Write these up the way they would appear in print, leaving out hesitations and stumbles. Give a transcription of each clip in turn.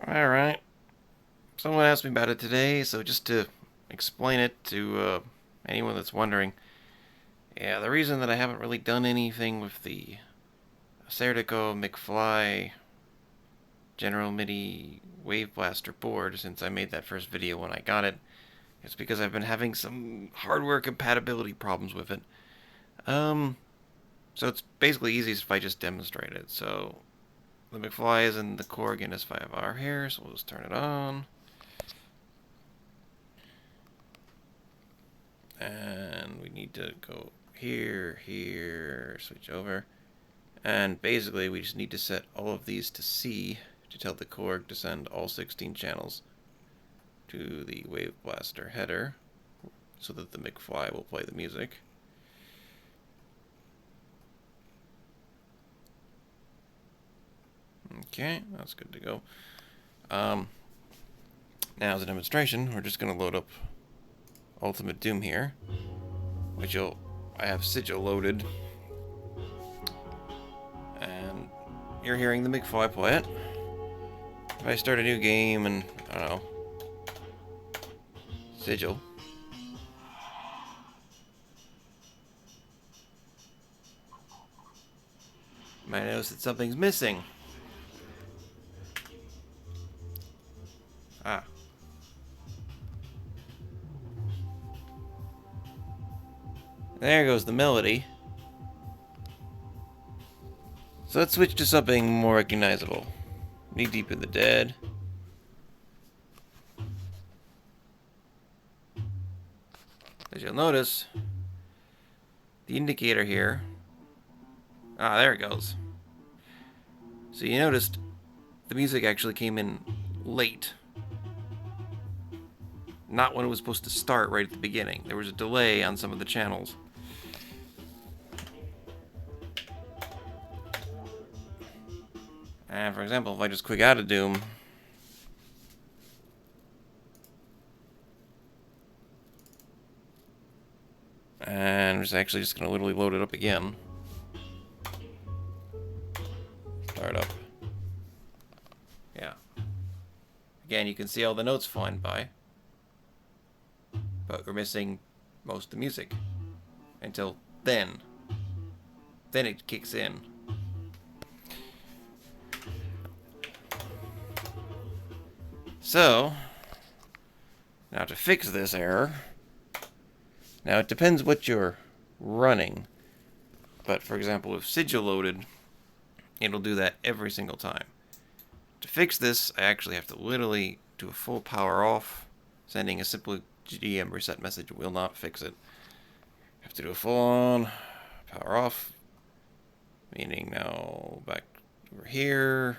Alright. Someone asked me about it today, so just to explain it to anyone that's wondering. Yeah, the reason that I haven't really done anything with the Serdashop McFly General MIDI Wave Blaster board since I made that first video when I got it is because I've been having some hardware compatibility problems with it. Um, so it's basically easiest if I just demonstrate it. So the McFly is in the Korg NS5R here, so we'll just turn it on. And we need to go here, switch over. And basically we just need to set all of these to C to tell the Korg to send all 16 channels to the Wave Blaster header so that the McFly will play the music. Okay, that's good to go. Now as a demonstration, we're just going to load up Ultimate Doom here, which I have Sigil loaded, and you're hearing the McFly play it. If I start a new game and, I don't know, Sigil, you might notice that something's missing. Ah. There goes the melody. So let's switch to something more recognizable. Knee Deep in the Dead. As you'll notice, the indicator here. Ah, there it goes. So you noticed the music actually came in late. Not when it was supposed to start right at the beginning. There was a delay on some of the channels. And for example, if I just click out of Doom, and I'm just going to literally load it up again. Start up. Yeah. Again, you can see all the notes flying by, but we're missing most of the music until then. Then it kicks in. So, now to fix this error, now it depends what you're running, but for example, if Sigil loaded, it'll do that every single time. To fix this, I actually have to literally do a full power off. Sending a simple GDM reset message will not fix it. I have to do a full on power off, meaning now back over here,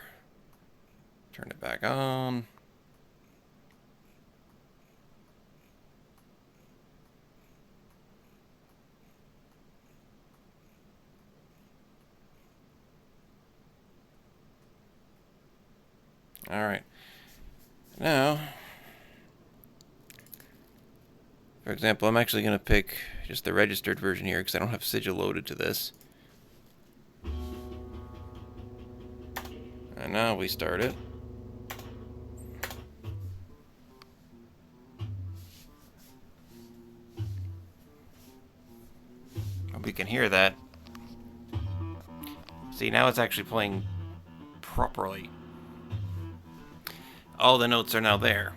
turn it back on. Alright. Now, for example, I'm actually going to pick just the registered version here because I don't have Sigil loaded to this. And now we start it. Hope you can hear that. See, now it's actually playing properly. All the notes are now there.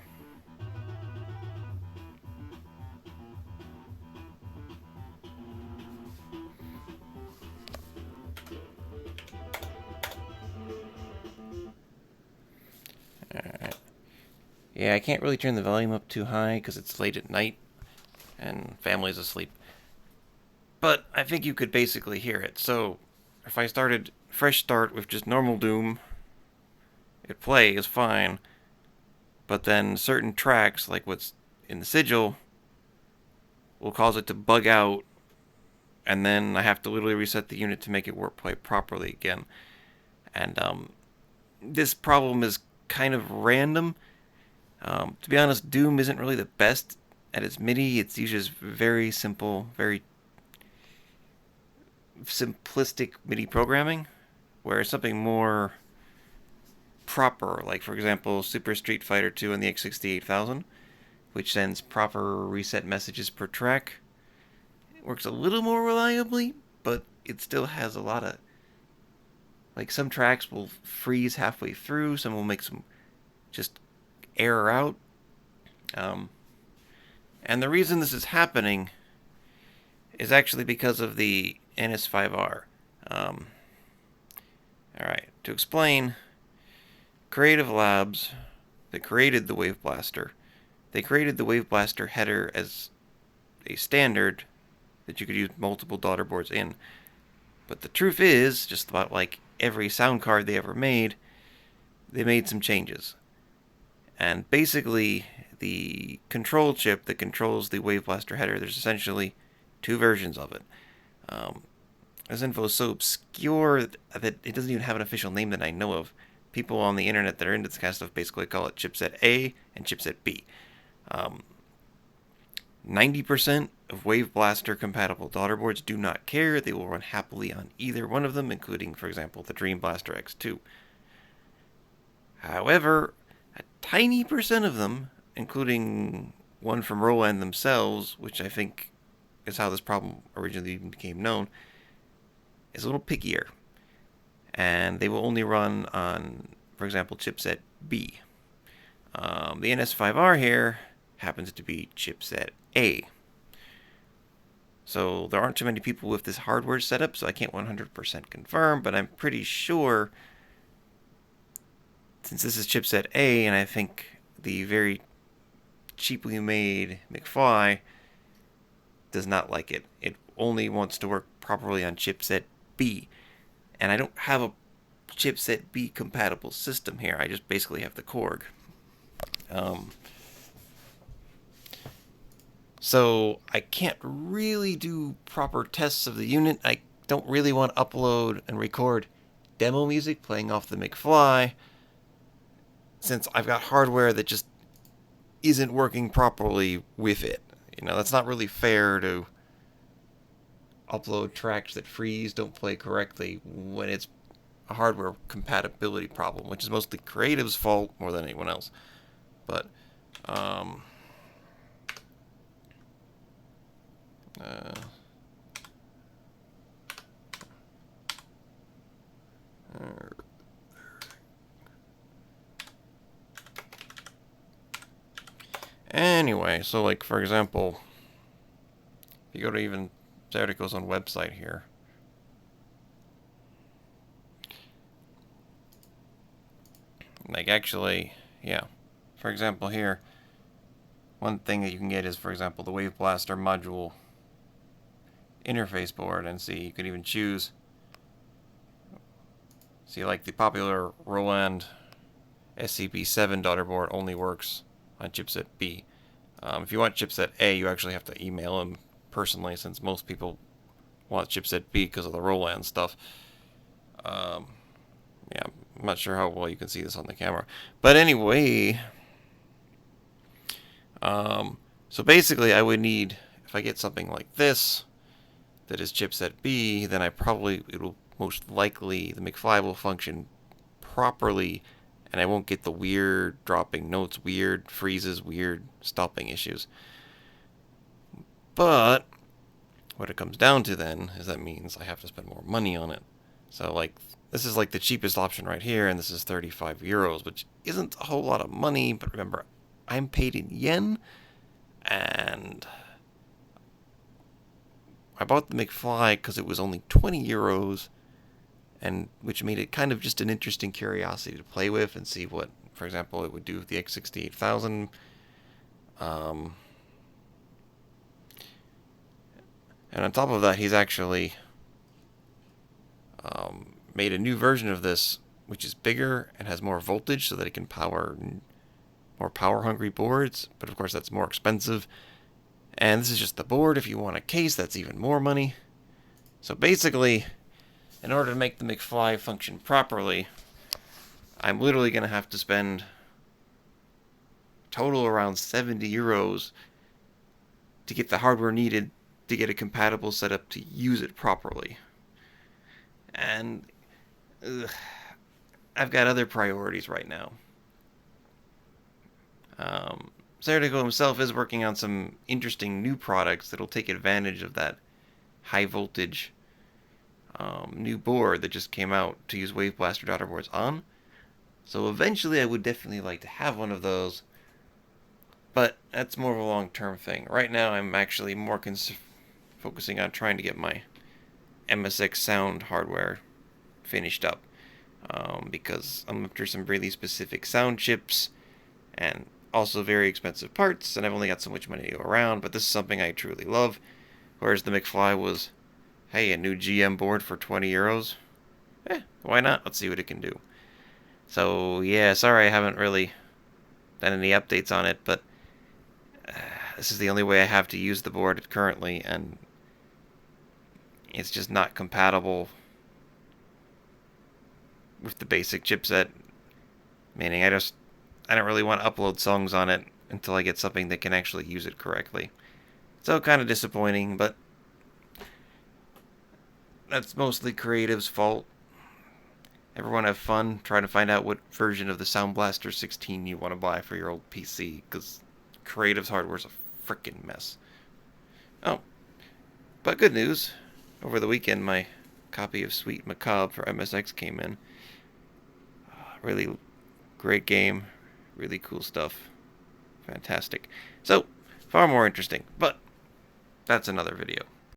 Alright. Yeah, I can't really turn the volume up too high because it's late at night and family's asleep. But I think you could basically hear it. So, if I started fresh start with just normal Doom, it plays fine. But then certain tracks, like what's in the Sigil, will cause it to bug out, and then I have to literally reset the unit to make it work play properly again. And this problem is kind of random. To be honest, Doom isn't really the best at its MIDI. It's usually just very simple, very simplistic MIDI programming, where something more proper, like for example Super Street Fighter 2 and the X68000, which sends proper reset messages per track. It works a little more reliably, but it still has a lot of, like, some tracks will freeze halfway through, some will make some just error out. And the reason this is happening is actually because of the NS5R. Alright, to explain, Creative Labs, that created the Wave Blaster, they created the Wave Blaster header as a standard that you could use multiple daughter boards in. But the truth is, just about like every sound card they ever made, they made some changes. And basically, the control chip that controls the Wave Blaster header, there's essentially two versions of it. This info is so obscure that it doesn't even have an official name that I know of. People on the internet that are into this kind of stuff basically call it chipset A and chipset B. 90% of Wave Blaster compatible daughter boards do not care. They will run happily on either one of them, including, for example, the Dream Blaster X2. However, a tiny percent of them, including one from Roland themselves, which I think is how this problem originally became known, is a little pickier. And they will only run on, for example, chipset B. The NS5R here happens to be chipset A. So there aren't too many people with this hardware setup, so I can't 100% confirm, but I'm pretty sure, since this is chipset A, and I think the very cheaply made McFly does not like it. It only wants to work properly on chipset B. And I don't have a chipset B compatible system here. I just basically have the Korg. So I can't really do proper tests of the unit. I don't really want to upload and record demo music playing off the McFly, since I've got hardware that just isn't working properly with it. You know, that's not really fair to upload tracks that freeze, don't play correctly, when it's a hardware compatibility problem, which is mostly Creative's fault more than anyone else. But, anyway, so like for example, if you go to even Serdashop's own website here, like actually, yeah, for example here, one thing that you can get is, for example, the Wave Blaster module interface board, and see, you could even choose, see, like the popular Roland SCP-7 daughter board only works on chipset B. If you want chipset A, you actually have to email him personally, since most people want chipset B because of the Roland stuff. Yeah, I'm not sure how well you can see this on the camera. But anyway, so basically I would need, if I get something like this that is chipset B, then it will most likely, the McFly will function properly, and I won't get the weird dropping notes, weird freezes, weird stopping issues. But what it comes down to then is that means I have to spend more money on it. So like, this is like the cheapest option right here, and this is 35 euros, which isn't a whole lot of money, but remember, I'm paid in yen, and I bought the McFly because it was only 20 euros, and which made it kind of just an interesting curiosity to play with and see what, for example, it would do with the X68000. And on top of that, he's actually made a new version of this, which is bigger and has more voltage, so that it can power more power-hungry boards. But of course, that's more expensive. And this is just the board. If you want a case, that's even more money. So basically, in order to make the McFly function properly, I'm literally going to have to spend total around 70 euros to get the hardware needed to get a compatible setup to use it properly. And I've got other priorities right now. Serdashop himself is working on some interesting new products that'll take advantage of that high voltage new board that just came out to use Wave Blaster daughter boards on. So eventually I would definitely like to have one of those, but that's more of a long-term thing. Right now I'm actually more focusing on trying to get my MSX sound hardware finished up, because I'm after some really specific sound chips and also very expensive parts, and I've only got so much money to go around, but this is something I truly love. Whereas the McFly was, hey, a new GM board for 20 euros? Why not? Let's see what it can do. So, yeah, sorry I haven't really done any updates on it, but this is the only way I have to use the board currently, and it's just not compatible with the basic chipset, meaning I don't really want to upload songs on it until I get something that can actually use it correctly. So kind of disappointing, but that's mostly Creative's fault. Everyone have fun trying to find out what version of the Sound Blaster 16 you want to buy for your old PC, because Creative's hardware's a frickin' mess. Oh, but good news. Over the weekend, my copy of Sweet Macabre for MSX came in. Really great game. Really cool stuff. Fantastic. So, far more interesting, but that's another video.